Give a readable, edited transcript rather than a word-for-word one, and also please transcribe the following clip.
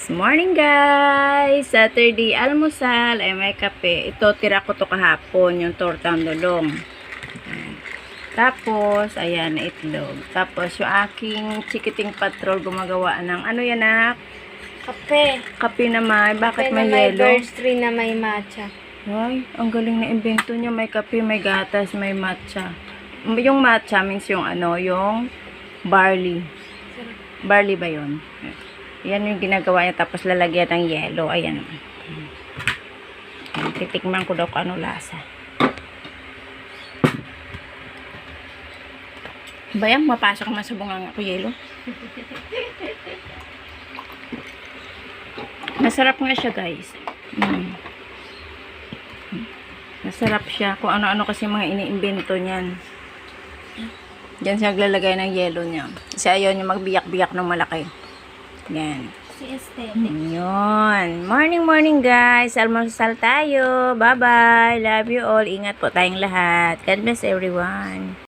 Morning guys! Saturday almusal ay may kape. Ito tira ko to kahapon, yung tortang dodong. Tapos, ayan, itlog. Tapos, yung aking chikiting patrol gumagawa ng, ano yan nak? Kape. Kape na may, bakit Kape may na may yelo? birch tree na may matcha. Ay, ang galing na invento niya. May kape, may gatas, may matcha. Yung matcha means yung ano, yung barley. Barley ba yun? Yan yung ginagawa niya, tapos lalagyan ng yelo. Ayan. Titikman ko daw kung ano lasa. Bayang, mapasok naman sa bunganga ko yelo. Masarap nga siya guys. Masarap siya. Kung ano-ano kasi mga iniimbento niyan. Diyan siya naglalagay ng yelo niya. Kasi ayaw niya magbiyak-biyak ng malaki. Yan. Si aesthetic. Yun. Morning guys. Almusal tayo. Bye-bye. Love you all. Ingat po tayong lahat. God bless everyone.